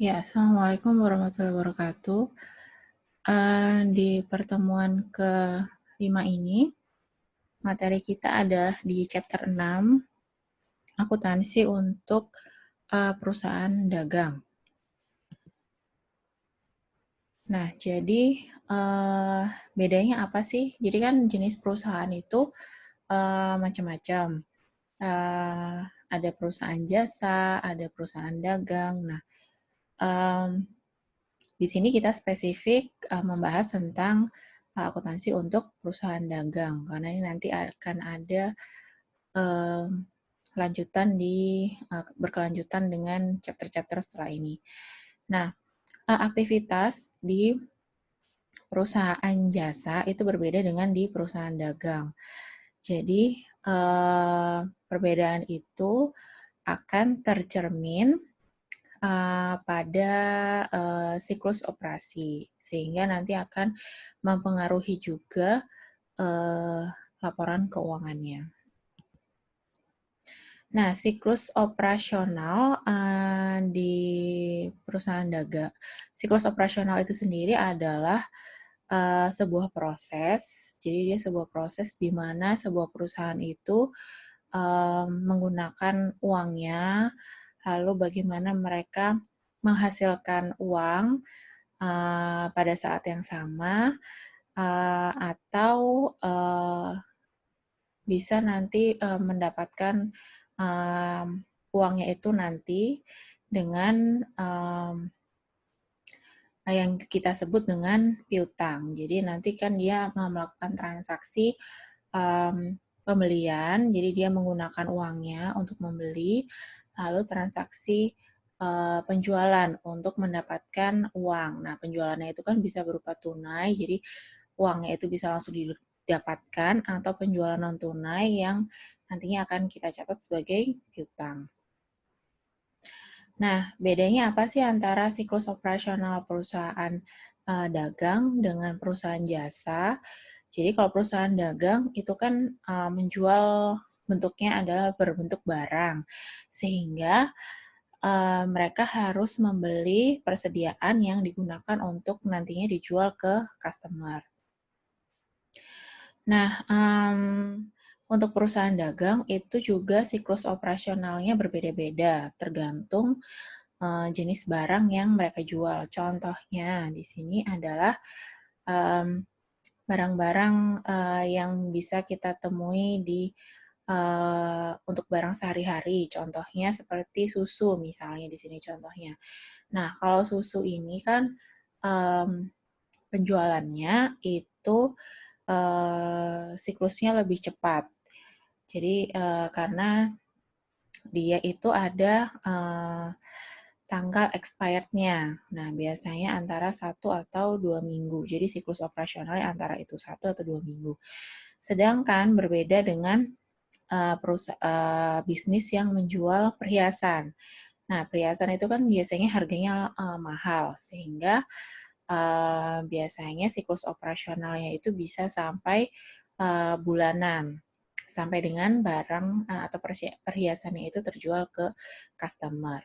Ya, Assalamualaikum warahmatullahi wabarakatuh. Di pertemuan ke-5 ini, materi kita ada di chapter 6, akuntansi untuk perusahaan dagang. Nah, jadi bedanya apa sih? Jadi kan jenis perusahaan itu macam-macam. Uh, ada perusahaan jasa, ada perusahaan dagang. Nah, di sini kita spesifik membahas tentang akuntansi untuk perusahaan dagang, karena ini nanti akan ada lanjutan berkelanjutan dengan chapter-chapter setelah ini. Nah, aktivitas di perusahaan jasa itu berbeda dengan di perusahaan dagang. Jadi, perbedaan itu akan tercermin pada siklus operasi, sehingga nanti akan mempengaruhi juga laporan keuangannya. Nah, siklus operasional di perusahaan dagang, siklus operasional itu sendiri adalah sebuah proses. Jadi dia sebuah proses di mana sebuah perusahaan itu menggunakan uangnya, lalu bagaimana mereka menghasilkan uang pada saat yang sama, atau bisa nanti mendapatkan uangnya itu nanti dengan yang kita sebut dengan piutang. Jadi nanti kan dia melakukan transaksi pembelian, jadi dia menggunakan uangnya untuk membeli, lalu transaksi penjualan untuk mendapatkan uang. Nah, penjualannya itu kan bisa berupa tunai, jadi uangnya itu bisa langsung didapatkan, atau penjualan non tunai yang nantinya akan kita catat sebagai piutang. Nah, bedanya apa sih antara siklus operasional perusahaan dagang dengan perusahaan jasa? Jadi kalau perusahaan dagang itu kan menjual, bentuknya adalah berbentuk barang, sehingga mereka harus membeli persediaan yang digunakan untuk nantinya dijual ke customer. Nah, untuk perusahaan dagang itu juga siklus operasionalnya berbeda-beda, tergantung jenis barang yang mereka jual. Contohnya di sini adalah barang-barang yang bisa kita temui untuk barang sehari-hari. Contohnya seperti susu misalnya di sini contohnya. Nah, kalau susu ini kan penjualannya itu siklusnya lebih cepat. Jadi karena dia itu ada tanggal expired-nya. Nah, biasanya antara 1 atau 2 minggu. Jadi siklus operasionalnya antara itu 1 atau 2 minggu. Sedangkan berbeda dengan bisnis yang menjual perhiasan. Nah, perhiasan itu kan biasanya harganya mahal, sehingga biasanya siklus operasionalnya itu bisa sampai bulanan, sampai dengan barang atau perhiasannya itu terjual ke customer.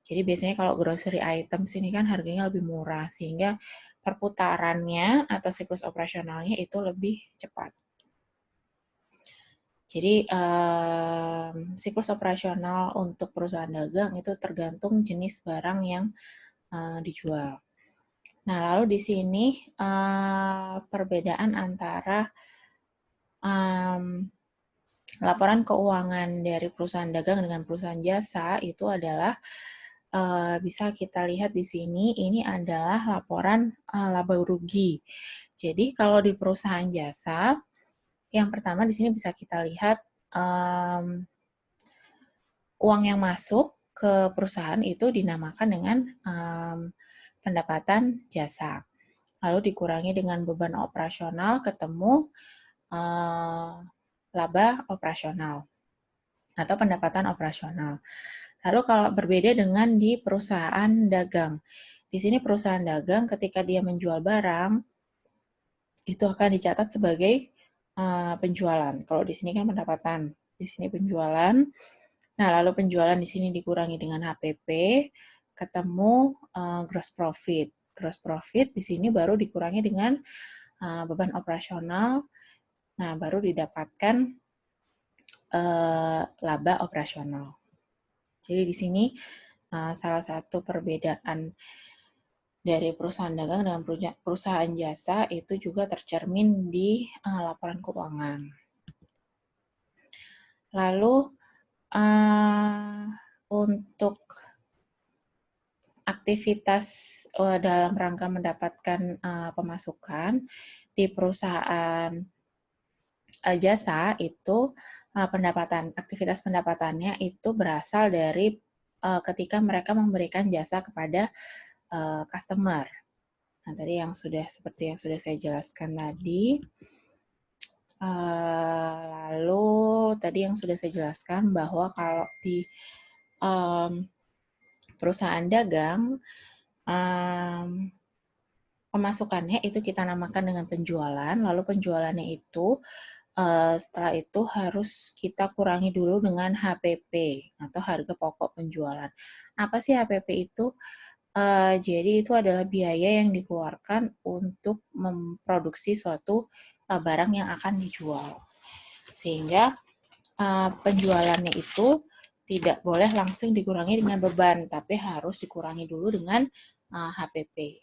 Jadi biasanya kalau grocery items ini kan harganya lebih murah, sehingga perputarannya atau siklus operasionalnya itu lebih cepat. Jadi siklus operasional untuk perusahaan dagang itu tergantung jenis barang yang dijual. Nah, lalu di sini perbedaan antara laporan keuangan dari perusahaan dagang dengan perusahaan jasa itu adalah bisa kita lihat di sini, ini adalah laporan laba rugi. Jadi kalau di perusahaan jasa, yang pertama di sini bisa kita lihat uang yang masuk ke perusahaan itu dinamakan dengan pendapatan jasa. Lalu dikurangi dengan beban operasional, ketemu laba operasional atau pendapatan operasional. Lalu kalau berbeda dengan di perusahaan dagang, di sini perusahaan dagang ketika dia menjual barang itu akan dicatat sebagai penjualan. Kalau di sini kan pendapatan, di sini penjualan. Nah, lalu penjualan di sini dikurangi dengan HPP, ketemu gross profit. Gross profit di sini baru dikurangi dengan beban operasional, nah baru didapatkan laba operasional. Jadi di sini salah satu perbedaan dari perusahaan dagang dengan perusahaan jasa itu juga tercermin di laporan keuangan. Lalu untuk aktivitas dalam rangka mendapatkan pemasukan di perusahaan jasa itu aktivitas pendapatannya itu berasal dari ketika mereka memberikan jasa kepada customer. Nah, tadi seperti yang sudah saya jelaskan tadi. Lalu tadi yang sudah saya jelaskan bahwa kalau di perusahaan dagang, pemasukannya itu kita namakan dengan penjualan, lalu penjualannya itu setelah itu harus kita kurangi dulu dengan HPP atau harga pokok penjualan. Apa sih HPP itu? Jadi itu adalah biaya yang dikeluarkan untuk memproduksi suatu barang yang akan dijual. Sehingga penjualannya itu tidak boleh langsung dikurangi dengan beban, tapi harus dikurangi dulu dengan HPP.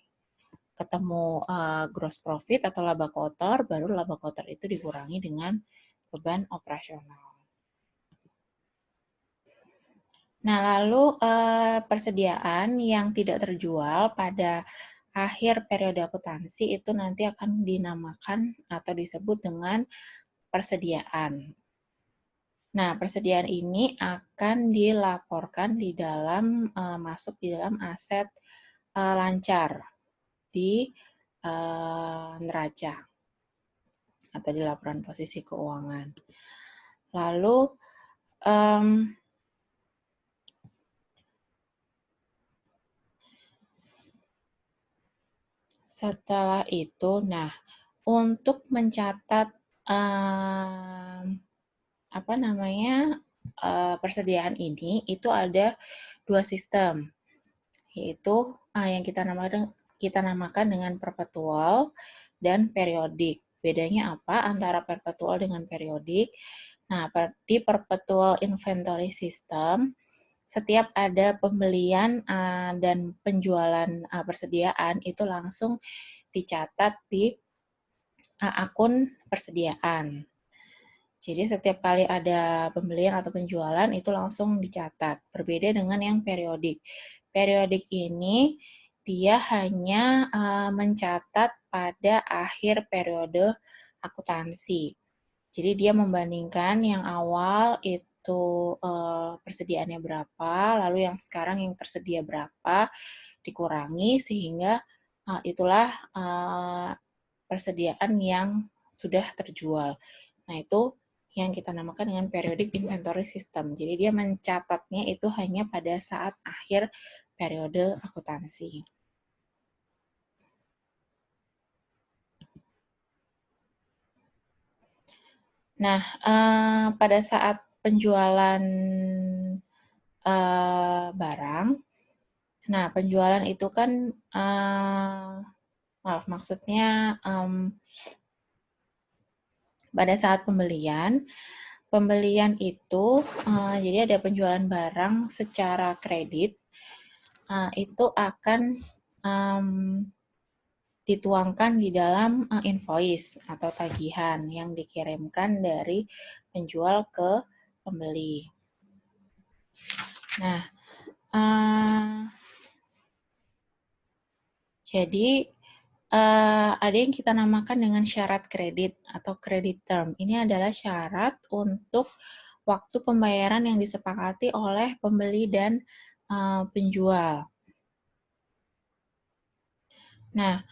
Ketemu gross profit atau laba kotor, baru laba kotor itu dikurangi dengan beban operasional. Nah, lalu persediaan yang tidak terjual pada akhir periode akuntansi itu nanti akan dinamakan atau disebut dengan persediaan. Nah, persediaan ini akan dilaporkan di dalam masuk di dalam aset lancar di neraca atau di laporan posisi keuangan. Lalu setelah itu, nah untuk mencatat persediaan ini itu ada dua sistem, yaitu yang kita namakan dengan perpetual dan periodik. Bedanya apa antara perpetual dengan periodik? Nah, di perpetual inventory system, setiap ada pembelian dan penjualan persediaan itu langsung dicatat di akun persediaan. Jadi setiap kali ada pembelian atau penjualan itu langsung dicatat. Berbeda dengan yang periodik. Periodik ini dia hanya mencatat pada akhir periode akuntansi. Jadi dia membandingkan yang awal itu persediaannya berapa, lalu yang sekarang yang tersedia berapa, dikurangi sehingga itulah persediaan yang sudah terjual. Nah, itu yang kita namakan dengan periodic inventory system. Jadi dia mencatatnya itu hanya pada saat akhir periode akuntansi. Nah, pada saat penjualan barang, nah penjualan itu kan, maksudnya pada saat pembelian itu jadi ada penjualan barang secara kredit, itu akan dituangkan di dalam invoice atau tagihan yang dikirimkan dari penjual ke pembeli. Nah, jadi ada yang kita namakan dengan syarat kredit atau credit term. Ini adalah syarat untuk waktu pembayaran yang disepakati oleh pembeli dan penjual. Nah,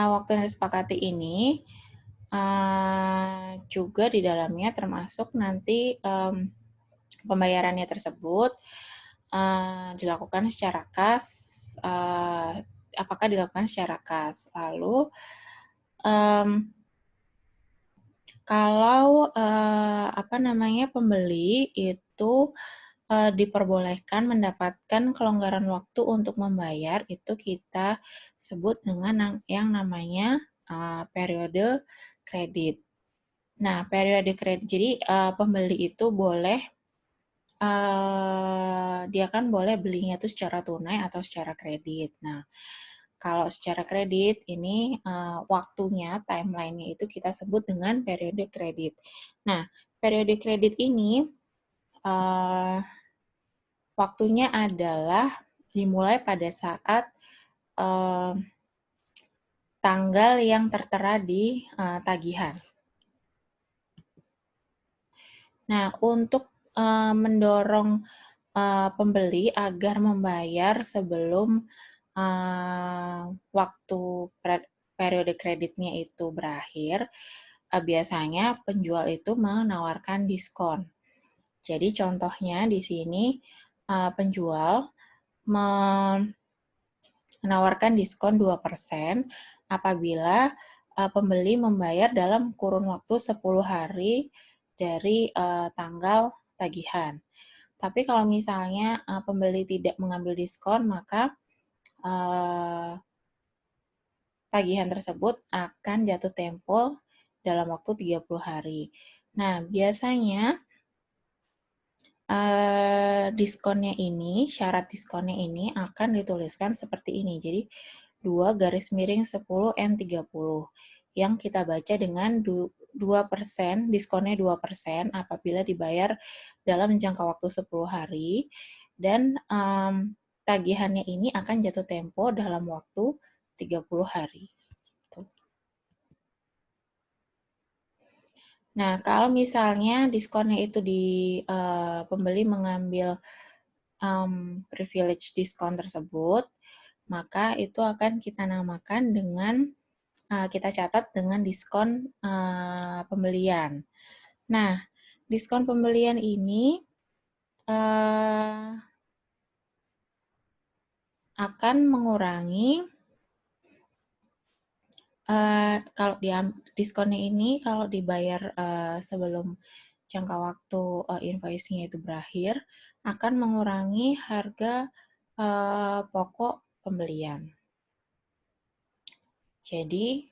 waktu yang disepakati ini juga di dalamnya termasuk nanti pembayarannya tersebut dilakukan secara kas, apakah dilakukan secara kas. Lalu kalau pembeli itu diperbolehkan mendapatkan kelonggaran waktu untuk membayar, itu kita sebut dengan yang namanya periode kredit. Nah, periode kredit, jadi pembeli itu boleh, dia kan boleh belinya itu secara tunai atau secara kredit. Nah, kalau secara kredit ini waktunya, timeline-nya itu kita sebut dengan periode kredit. Nah, periode kredit ini waktunya adalah dimulai pada saat tanggal yang tertera di tagihan. Nah, untuk mendorong pembeli agar membayar sebelum waktu periode kreditnya itu berakhir, biasanya penjual itu menawarkan diskon. Jadi contohnya di sini penjual menawarkan diskon 2% apabila pembeli membayar dalam kurun waktu 10 hari dari tanggal tagihan. Tapi kalau misalnya pembeli tidak mengambil diskon, maka tagihan tersebut akan jatuh tempo dalam waktu 30 hari. Nah, biasanya diskonnya ini, syarat diskonnya ini akan dituliskan seperti ini. Jadi 2-10 yang kita baca dengan 2%, diskonnya 2% apabila dibayar dalam jangka waktu 10 hari dan tagihannya ini akan jatuh tempo dalam waktu 30 hari. Nah, kalau misalnya diskonnya itu pembeli mengambil privilege diskon tersebut, maka itu akan kita namakan dengan, kita catat dengan diskon pembelian. Nah, diskon pembelian ini akan mengurangi, kalau diskonnya ini kalau dibayar sebelum jangka waktu invoice-nya itu berakhir, akan mengurangi harga pokok pembelian. Jadi,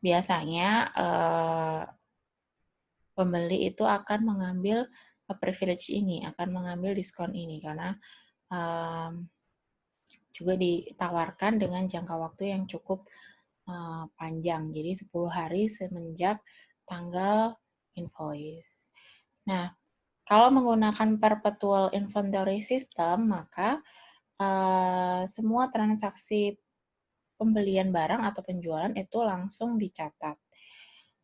biasanya pembeli itu akan mengambil privilege ini, akan mengambil diskon ini, karena juga ditawarkan dengan jangka waktu yang cukup panjang, jadi 10 hari semenjak tanggal invoice. Nah, kalau menggunakan perpetual inventory system, maka semua transaksi pembelian barang atau penjualan itu langsung dicatat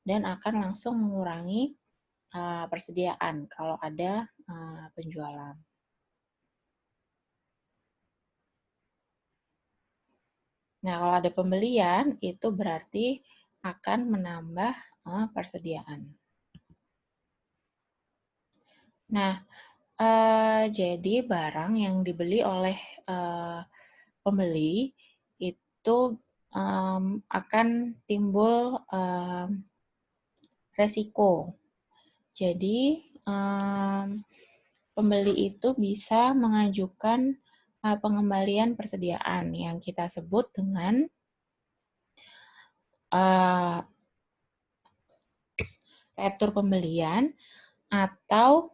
dan akan langsung mengurangi persediaan kalau ada penjualan. Nah, kalau ada pembelian, itu berarti akan menambah persediaan. Nah, jadi barang yang dibeli oleh pembeli itu akan timbul resiko. Jadi, pembeli itu bisa mengajukan pengembalian persediaan yang kita sebut dengan retur pembelian atau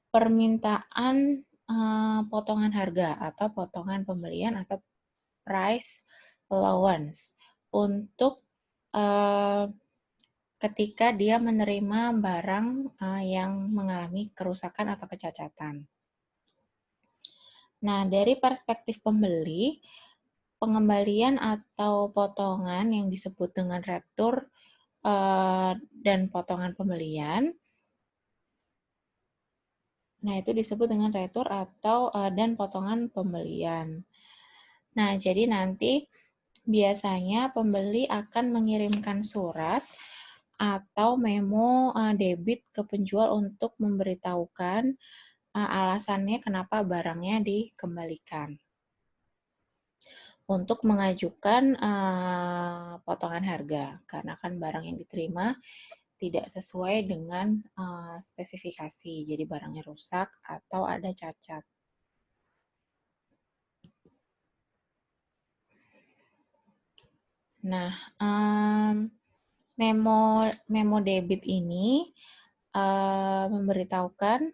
permintaan potongan harga atau potongan pembelian atau price allowance untuk ketika dia menerima barang yang mengalami kerusakan atau kecacatan. Nah, dari perspektif pembeli, pengembalian atau potongan yang disebut dengan retur dan potongan pembelian, nah itu disebut dengan retur atau dan potongan pembelian. Nah, jadi nanti biasanya pembeli akan mengirimkan surat atau memo debit ke penjual untuk memberitahukan alasannya kenapa barangnya dikembalikan. Untuk mengajukan potongan harga, karena kan barang yang diterima tidak sesuai dengan spesifikasi, jadi barangnya rusak atau ada cacat. Nah, memo debit ini memberitahukan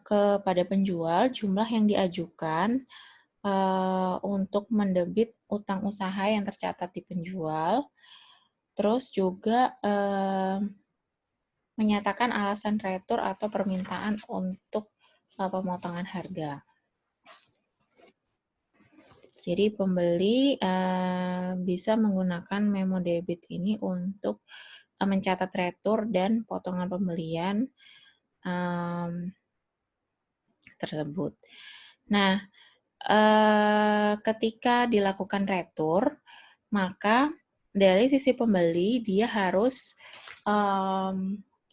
kepada penjual jumlah yang diajukan untuk mendebit utang usaha yang tercatat di penjual, terus juga menyatakan alasan retur atau permintaan untuk pemotongan harga. Jadi pembeli bisa menggunakan memo debit ini untuk mencatat retur dan potongan pembelian tersebut. Nah, ketika dilakukan retur, maka dari sisi pembeli dia harus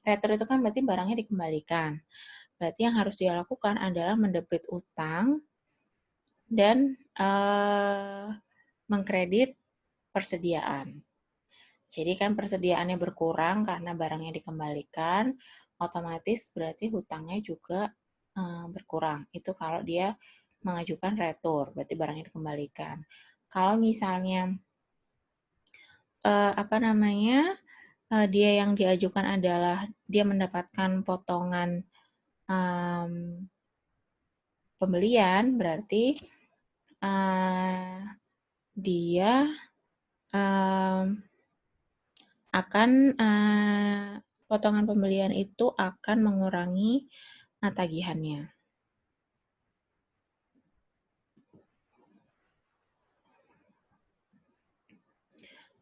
retur itu kan berarti barangnya dikembalikan. Berarti yang harus dia lakukan adalah mendebit utang dan mengkredit persediaan. Jadi kan persediaannya berkurang karena barangnya dikembalikan, otomatis berarti hutangnya juga berkurang. Itu kalau dia mengajukan retur, berarti barangnya dikembalikan. Kalau misalnya dia yang diajukan adalah dia mendapatkan potongan pembelian, berarti dia akan potongan pembelian itu akan mengurangi tagihannya.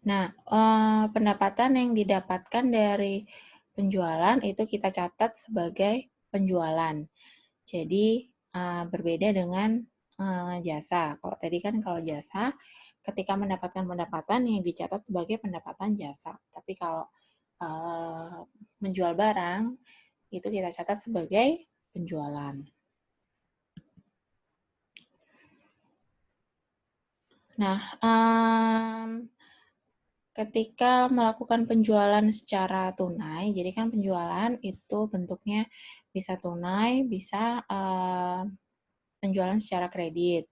Nah, pendapatan yang didapatkan dari penjualan itu kita catat sebagai penjualan. Jadi berbeda dengan jasa. Kalau tadi kan kalau jasa, ketika mendapatkan pendapatan yang dicatat sebagai pendapatan jasa. Tapi kalau menjual barang itu kita catat sebagai penjualan. Nah, ketika melakukan penjualan secara tunai, jadi kan penjualan itu bentuknya bisa tunai, bisa penjualan secara kredit.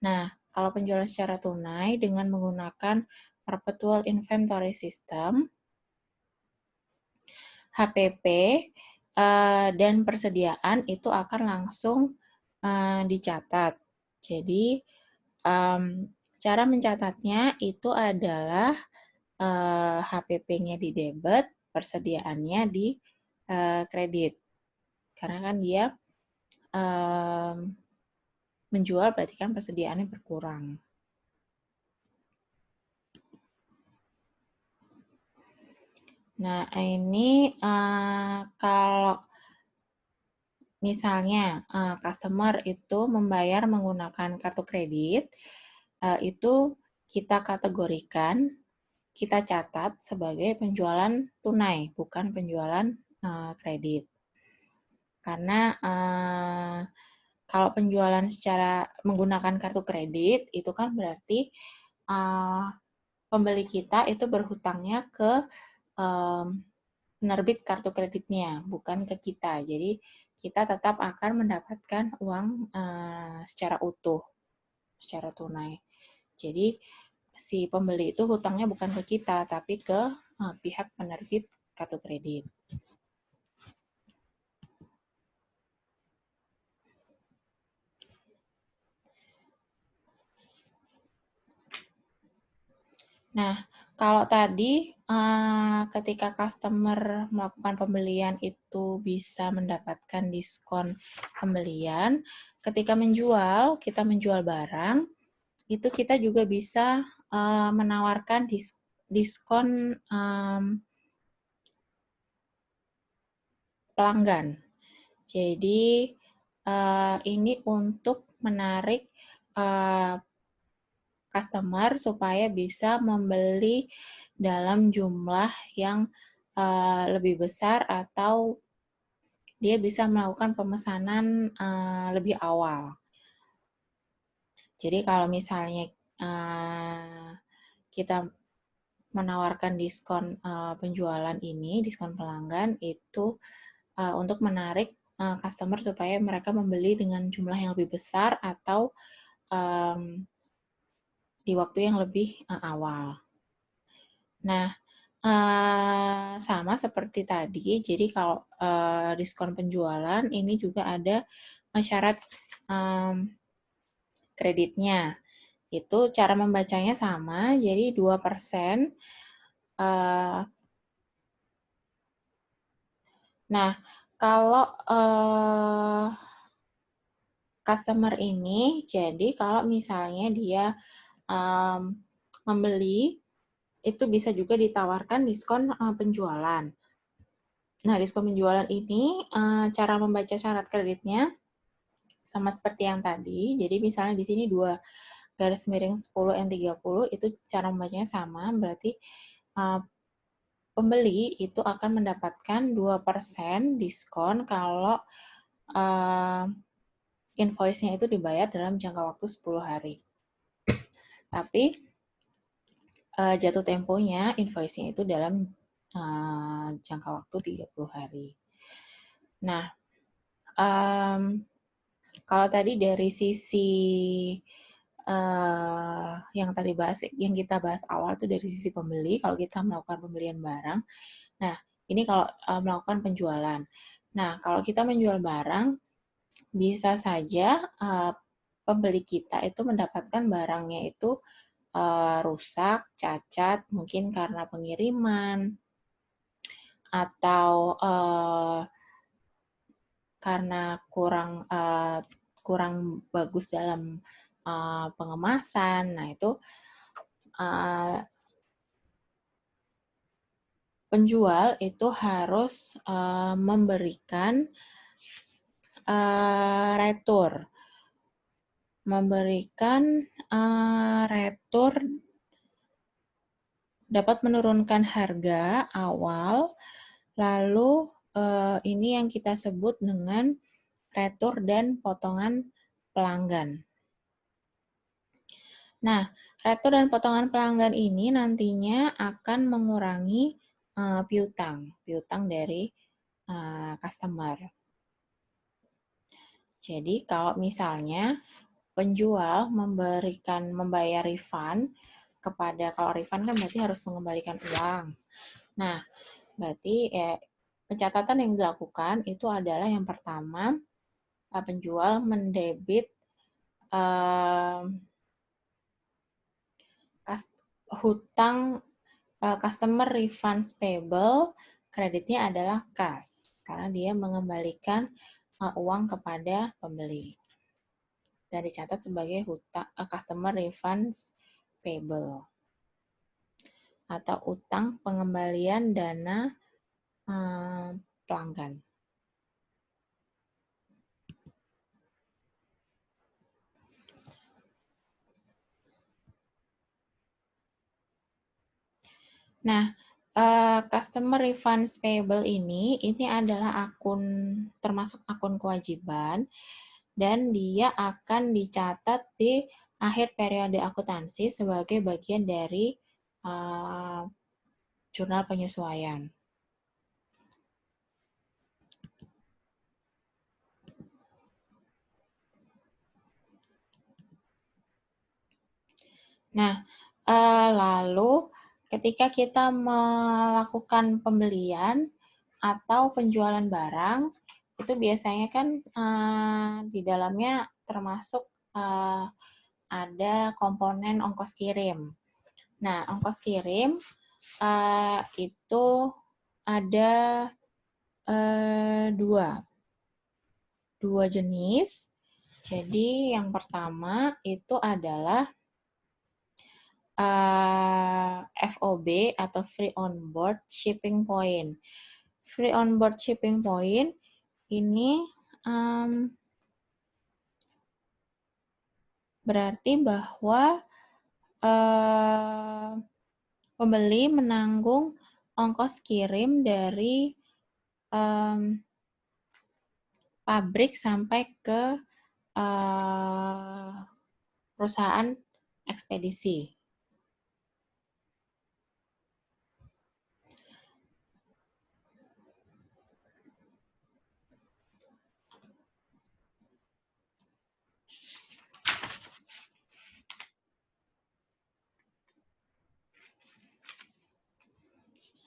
Nah, kalau penjualan secara tunai dengan menggunakan Perpetual Inventory System, HPP, dan persediaan itu akan langsung dicatat. Jadi, cara mencatatnya itu adalah HPP-nya di debit, persediaannya di kredit. Karena kan dia menjual berarti kan persediaannya berkurang. Nah, ini kalau misalnya customer itu membayar menggunakan kartu kredit, itu kita kategorikan, kita catat sebagai penjualan tunai, bukan penjualan kredit. Karena kalau penjualan secara menggunakan kartu kredit, itu kan berarti pembeli kita itu berhutangnya ke penerbit kartu kreditnya, bukan ke kita. Jadi kita tetap akan mendapatkan uang secara utuh, secara tunai. Jadi si pembeli itu hutangnya bukan ke kita, tapi ke pihak penerbit kartu kredit. Nah, kalau tadi ketika customer melakukan pembelian itu bisa mendapatkan diskon pembelian, ketika menjual, kita menjual barang, itu kita juga bisa menawarkan diskon pelanggan. Jadi ini untuk menarik customer supaya bisa membeli dalam jumlah yang lebih besar atau dia bisa melakukan pemesanan lebih awal. Jadi kalau misalnya kita menawarkan diskon penjualan ini, diskon pelanggan itu untuk menarik customer supaya mereka membeli dengan jumlah yang lebih besar atau di waktu yang lebih awal. Nah, sama seperti tadi, jadi kalau diskon penjualan ini juga ada syarat kreditnya. Itu cara membacanya sama, jadi 2%. Nah, kalau customer ini, jadi kalau misalnya dia membeli, itu bisa juga ditawarkan diskon penjualan. Nah, diskon penjualan ini cara membaca syarat kreditnya sama seperti yang tadi. Jadi misalnya di sini 2 _ 10N30 itu cara membacanya sama, berarti pembeli itu akan mendapatkan 2% diskon kalau invoice-nya itu dibayar dalam jangka waktu 10 hari. Tapi jatuh temponya invoice-nya itu dalam jangka waktu 30 hari. Nah, kalau tadi dari sisi yang kita bahas awal itu dari sisi pembeli, kalau kita melakukan pembelian barang. Nah, ini kalau melakukan penjualan. Nah, kalau kita menjual barang, bisa saja pembeli kita itu mendapatkan barangnya itu rusak, cacat, mungkin karena pengiriman, atau karena kurang bagus dalam pengemasan. Nah, itu penjual itu harus memberikan retur. Retur dapat menurunkan harga awal, lalu ini yang kita sebut dengan retur dan potongan pelanggan. Nah, retur dan potongan pelanggan ini nantinya akan mengurangi piutang dari customer. Jadi kalau misalnya penjual membayar refund kalau refund kan berarti harus mengembalikan uang. Nah, berarti pencatatan yang dilakukan itu adalah yang pertama, penjual mendebit hutang customer refunds payable, kreditnya adalah kas, karena dia mengembalikan uang kepada pembeli. Dan dicatat sebagai customer refunds payable. Atau utang pengembalian dana pelanggan. Nah, customer refunds payable ini adalah termasuk akun kewajiban, dan dia akan dicatat di akhir periode akuntansi sebagai bagian dari jurnal penyesuaian. Nah, lalu ketika kita melakukan pembelian atau penjualan barang, itu biasanya kan di dalamnya termasuk ada komponen ongkos kirim. Nah, ongkos kirim itu ada dua jenis. Jadi yang pertama itu adalah FOB atau Free On Board Shipping Point. Free On Board Shipping Point ini berarti bahwa pembeli menanggung ongkos kirim dari pabrik sampai ke perusahaan ekspedisi.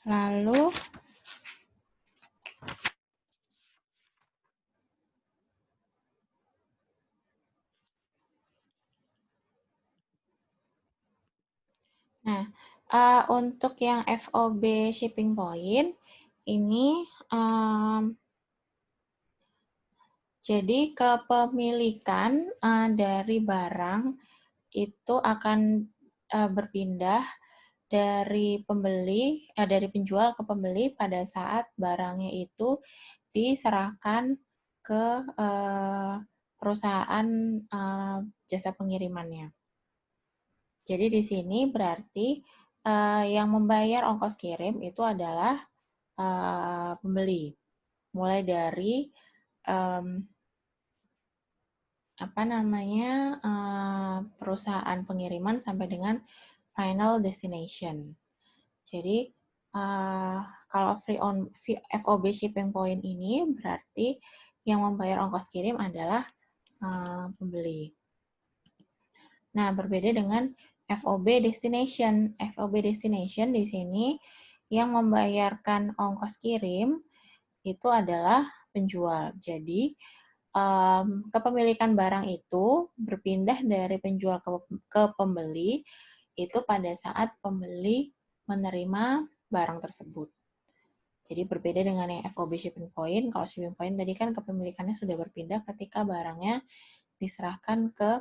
Lalu nah, untuk yang FOB shipping point ini jadi kepemilikan dari barang itu akan berpindah dari dari penjual ke pembeli pada saat barangnya itu diserahkan ke perusahaan jasa pengirimannya. Jadi di sini berarti yang membayar ongkos kirim itu adalah pembeli, mulai dari perusahaan pengiriman sampai dengan final destination. Jadi kalau FOB shipping point ini berarti yang membayar ongkos kirim adalah pembeli. Nah, berbeda dengan FOB destination. FOB destination di sini yang membayarkan ongkos kirim itu adalah penjual. Jadi, kepemilikan barang itu berpindah dari penjual ke pembeli itu pada saat pembeli menerima barang tersebut. Jadi berbeda dengan yang FOB shipping point. Kalau shipping point tadi kan kepemilikannya sudah berpindah ketika barangnya diserahkan ke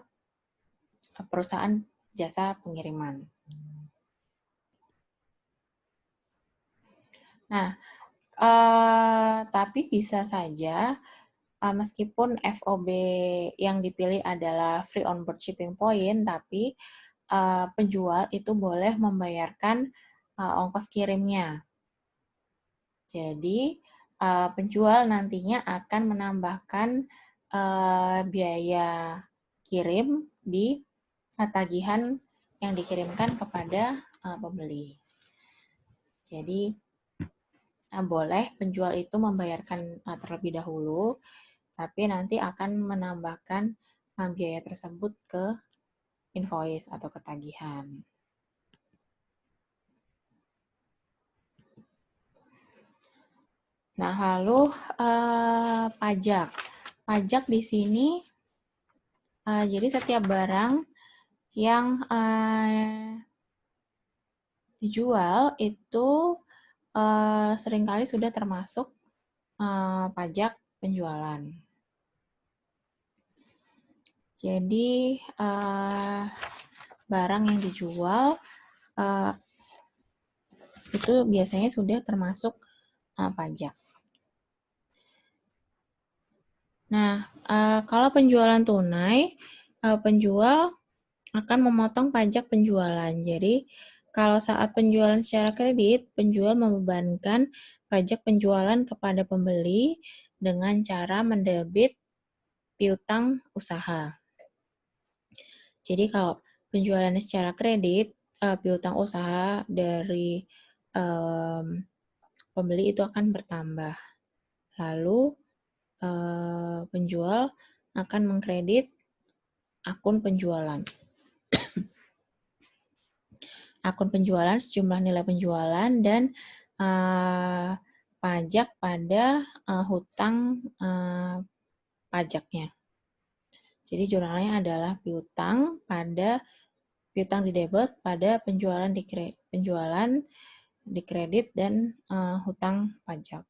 perusahaan jasa pengiriman. Nah, tapi bisa saja meskipun FOB yang dipilih adalah free on board shipping point, tapi penjual itu boleh membayarkan ongkos kirimnya. Jadi, penjual nantinya akan menambahkan biaya kirim di tagihan yang dikirimkan kepada pembeli. Jadi, boleh penjual itu membayarkan terlebih dahulu, tapi nanti akan menambahkan biaya tersebut ke invoice atau ketagihan. Nah, lalu pajak. Pajak di sini, jadi setiap barang yang dijual itu seringkali sudah termasuk pajak penjualan. Jadi barang yang dijual itu biasanya sudah termasuk pajak. Nah, kalau penjualan tunai, penjual akan memotong pajak penjualan. Jadi, kalau saat penjualan secara kredit, penjual membebankan pajak penjualan kepada pembeli dengan cara mendebit piutang usaha. Jadi, kalau penjualannya secara kredit, piutang usaha dari pembeli itu akan bertambah. Lalu, penjual akan mengkredit akun penjualan. Akun penjualan sejumlah nilai penjualan dan pajak pada hutang pajaknya. Jadi jurnalnya adalah piutang di debit pada penjualan di kredit dan hutang pajak.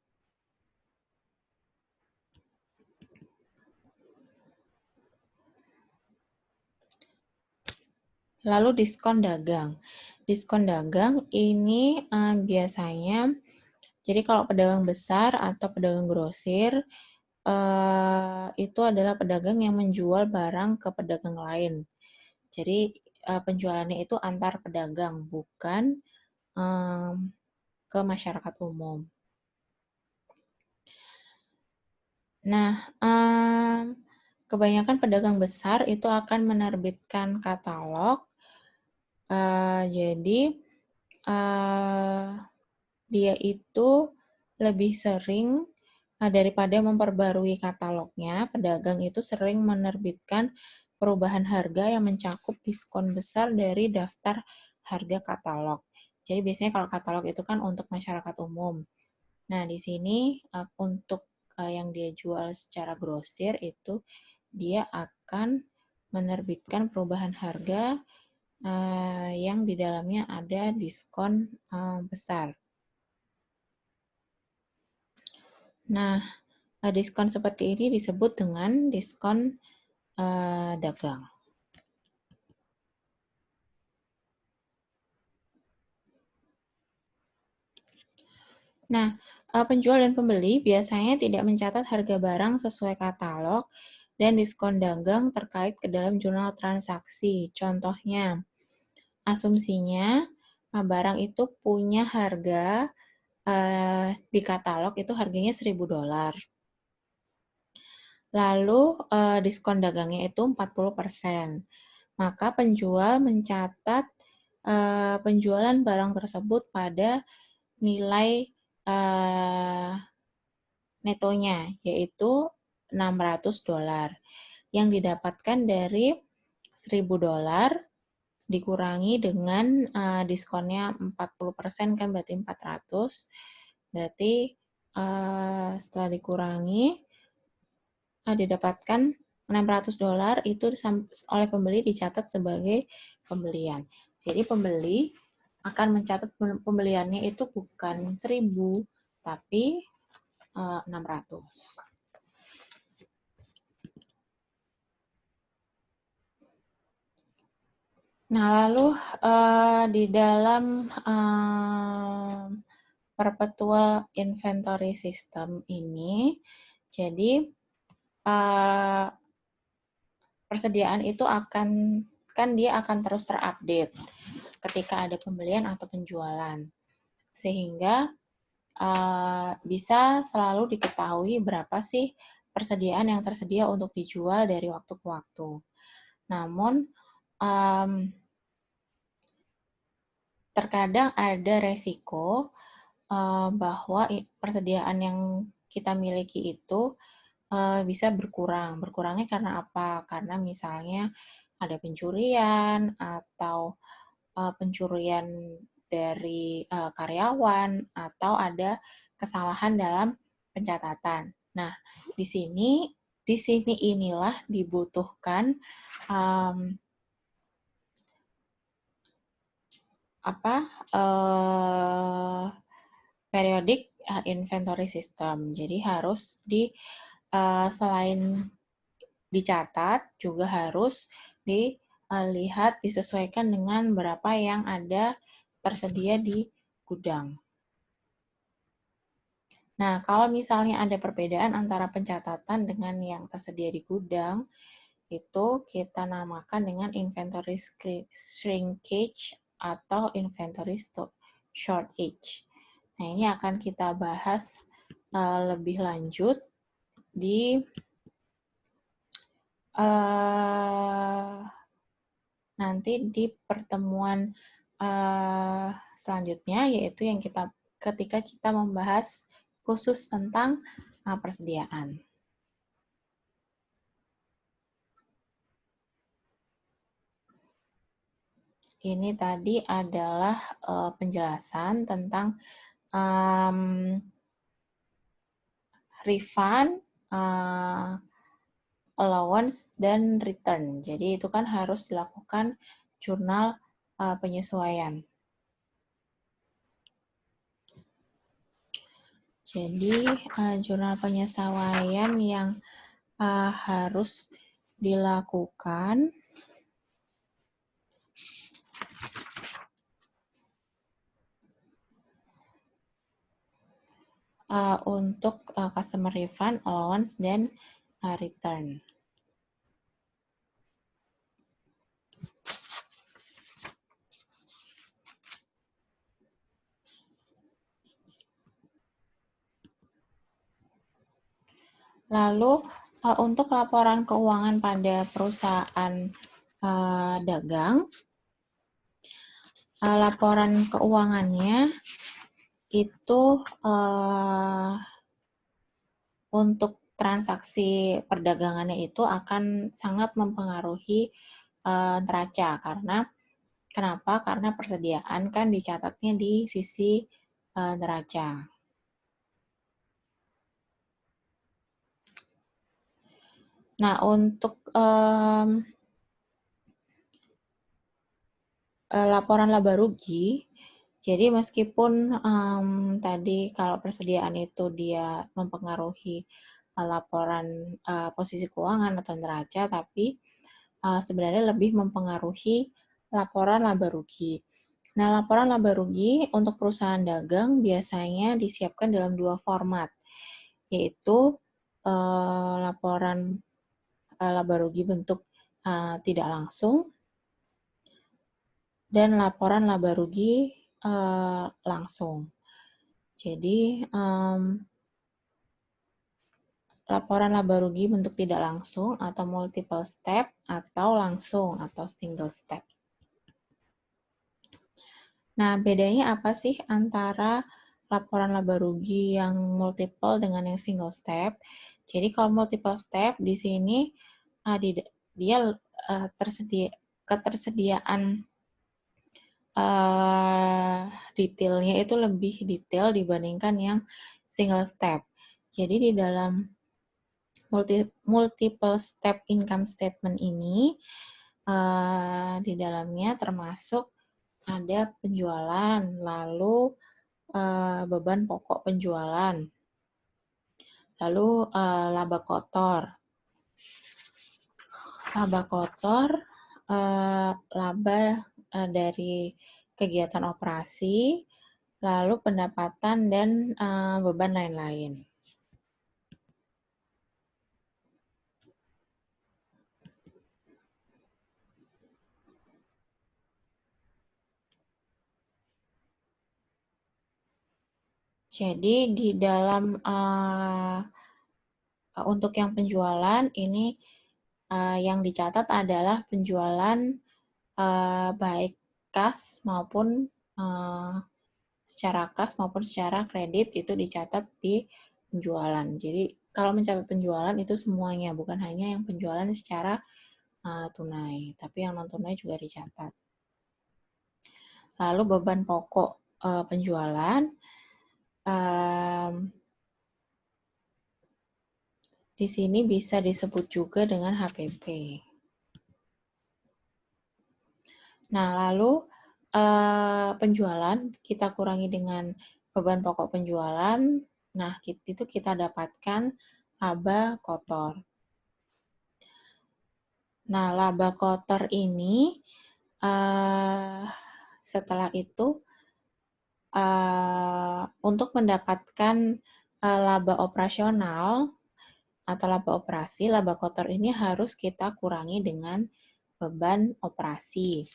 Lalu diskon dagang. Diskon dagang ini biasanya, jadi kalau pedagang besar atau pedagang grosir, itu adalah pedagang yang menjual barang ke pedagang lain. Jadi penjualannya itu antar pedagang, bukan ke masyarakat umum. Nah, kebanyakan pedagang besar itu akan menerbitkan katalog. Jadi dia itu lebih sering daripada memperbarui katalognya, pedagang itu sering menerbitkan perubahan harga yang mencakup diskon besar dari daftar harga katalog. Jadi biasanya kalau katalog itu kan untuk masyarakat umum. Nah, di sini untuk yang dia jual secara grosir itu dia akan menerbitkan perubahan harga yang di dalamnya ada diskon besar. Nah, diskon seperti ini disebut dengan diskon dagang. Nah, penjual dan pembeli biasanya tidak mencatat harga barang sesuai katalog dan diskon dagang terkait ke dalam jurnal transaksi. Contohnya, asumsinya barang itu punya harga di katalog itu harganya $1.000. Lalu diskon dagangnya itu 40%. Maka penjual mencatat penjualan barang tersebut pada nilai netonya, yaitu $600 yang didapatkan dari $1.000 dikurangi dengan diskonnya 40% kan berarti 400. Berarti setelah dikurangi didapatkan $600 itu oleh pembeli dicatat sebagai pembelian. Jadi pembeli akan mencatat pembeliannya itu bukan 1.000 tapi 600. Nah, lalu di dalam perpetual inventory system ini, jadi persediaan itu kan dia akan terus terupdate ketika ada pembelian atau penjualan, sehingga bisa selalu diketahui berapa sih persediaan yang tersedia untuk dijual dari waktu ke waktu. Namun, terkadang ada resiko bahwa persediaan yang kita miliki itu bisa berkurang. Berkurangnya karena apa? Karena misalnya ada pencurian atau pencurian dari karyawan atau ada kesalahan dalam pencatatan. Nah, di sini inilah dibutuhkan periodic inventory system. Jadi harus selain dicatat juga harus dilihat disesuaikan dengan berapa yang ada tersedia di gudang. Nah, kalau misalnya ada perbedaan antara pencatatan dengan yang tersedia di gudang, itu kita namakan dengan inventory shrinkage atau inventory shortage. Nah, ini akan kita bahas lebih lanjut di nanti di pertemuan selanjutnya, yaitu yang ketika kita membahas khusus tentang persediaan. Ini tadi adalah penjelasan tentang refund, allowance, dan return. Jadi itu kan harus dilakukan jurnal penyesuaian. Jadi jurnal penyesuaian yang harus dilakukan untuk customer refund, allowance, dan return. Lalu untuk laporan keuangan pada perusahaan dagang, laporan keuangannya itu untuk transaksi perdagangannya itu akan sangat mempengaruhi neraca karena Kenapa? Karena persediaan kan dicatatnya di sisi neraca. Nah, untuk laporan laba rugi, jadi meskipun tadi kalau persediaan itu dia mempengaruhi laporan posisi keuangan atau neraca, tapi sebenarnya lebih mempengaruhi laporan laba rugi. Nah, laporan laba rugi untuk perusahaan dagang biasanya disiapkan dalam dua format, yaitu laporan laba rugi bentuk tidak langsung dan laporan laba rugi langsung. Jadi, laporan laba rugi bentuk tidak langsung atau multiple step atau langsung atau single step. Nah, bedanya apa sih antara laporan laba rugi yang multiple dengan yang single step? Jadi kalau multiple step di sini dia ketersediaan detailnya itu lebih detail dibandingkan yang single step. Jadi di dalam multiple step income statement ini di dalamnya termasuk ada penjualan, lalu beban pokok penjualan, lalu laba kotor. Laba kotor, laba dari kegiatan operasi, lalu pendapatan dan beban lain-lain. Jadi di dalam untuk yang penjualan ini yang dicatat adalah penjualan baik kas maupun secara kas maupun secara kredit itu dicatat di penjualan. Jadi kalau mencatat penjualan itu semuanya, bukan hanya yang penjualan secara tunai, tapi yang non tunai juga dicatat. Lalu beban pokok penjualan di sini bisa disebut juga dengan HPP. Nah, lalu penjualan kita kurangi dengan beban pokok penjualan. Nah, itu kita dapatkan laba kotor. Nah, laba kotor ini setelah itu untuk mendapatkan laba operasional atau laba operasi, laba kotor ini harus kita kurangi dengan beban operasi.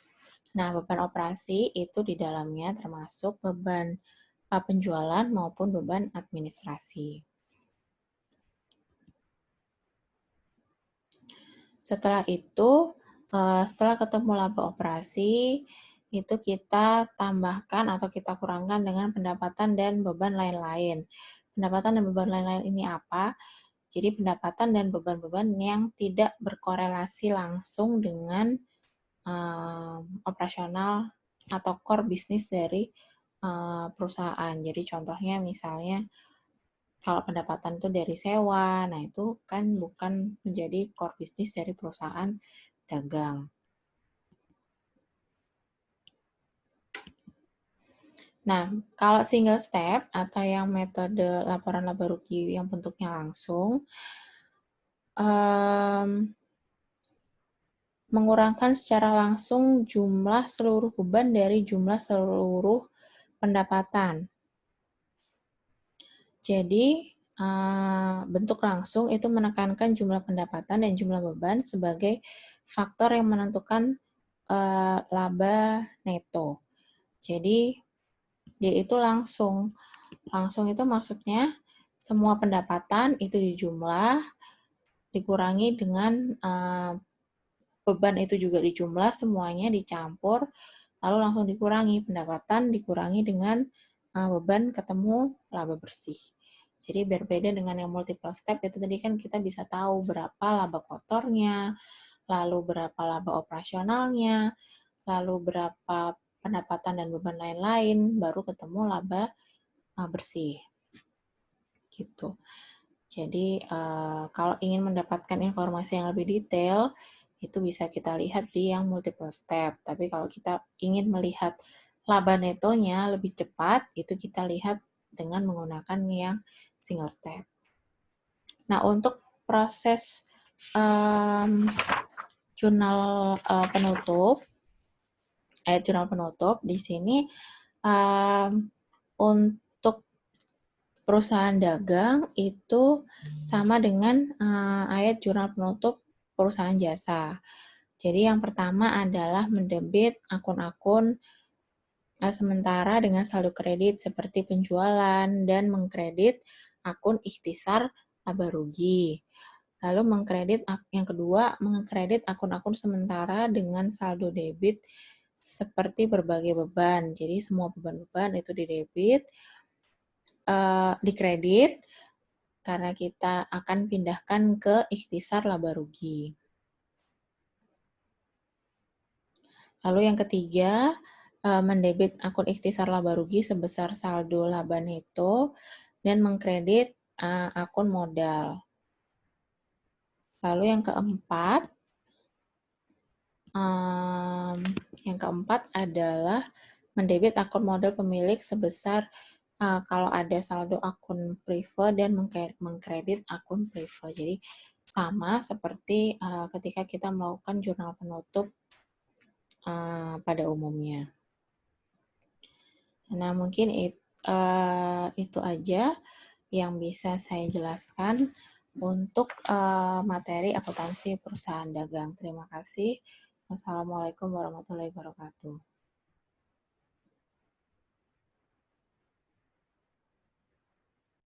Nah, beban operasi itu di dalamnya termasuk beban penjualan maupun beban administrasi. Setelah itu, setelah ketemu laba operasi, itu kita tambahkan atau kita kurangkan dengan pendapatan dan beban lain-lain. Pendapatan dan beban lain-lain ini apa? Jadi pendapatan dan beban-beban yang tidak berkorelasi langsung dengan operasional atau core bisnis dari perusahaan. Jadi contohnya misalnya kalau pendapatan itu dari sewa, nah itu kan bukan menjadi core bisnis dari perusahaan dagang. Nah, kalau single step atau yang metode laporan laba rugi yang bentuknya langsung, mengurangkan secara langsung jumlah seluruh beban dari jumlah seluruh pendapatan. Jadi, bentuk langsung itu menekankan jumlah pendapatan dan jumlah beban sebagai faktor yang menentukan laba neto. Jadi, dia itu langsung. Langsung itu maksudnya semua pendapatan itu dijumlah, dikurangi dengan beban itu juga dijumlah, semuanya dicampur, lalu langsung dikurangi. Pendapatan dikurangi dengan beban ketemu laba bersih. Jadi berbeda dengan yang multiple step, itu tadi kan kita bisa tahu berapa laba kotornya, lalu berapa laba operasionalnya, lalu berapa pendapatan dan beban lain-lain, baru ketemu laba bersih. Gitu. Jadi, kalau ingin mendapatkan informasi yang lebih detail, itu bisa kita lihat di yang multiple step. Tapi kalau kita ingin melihat laba netonya lebih cepat, itu kita lihat dengan menggunakan yang single step. Nah, untuk proses jurnal penutup, jurnal penutup di sini untuk perusahaan dagang itu sama dengan ayat jurnal penutup perusahaan jasa. Jadi yang pertama adalah mendebit akun-akun sementara dengan saldo kredit seperti penjualan dan mengkredit akun ikhtisar laba rugi. Lalu mengkredit yang kedua, mengkredit akun-akun sementara dengan saldo debit seperti berbagai beban. Jadi semua beban-beban itu didebit, dikredit karena kita akan pindahkan ke ikhtisar laba rugi. Lalu yang ketiga, mendebit akun ikhtisar laba rugi sebesar saldo laba neto dan mengkredit akun modal. Lalu yang keempat adalah mendebit akun modal pemilik sebesar kalau ada saldo akun prive dan mengkredit akun prive. Jadi sama seperti ketika kita melakukan jurnal penutup pada umumnya. Nah, mungkin itu aja yang bisa saya jelaskan untuk materi akuntansi perusahaan dagang. Terima kasih. Wassalamualaikum warahmatullahi wabarakatuh.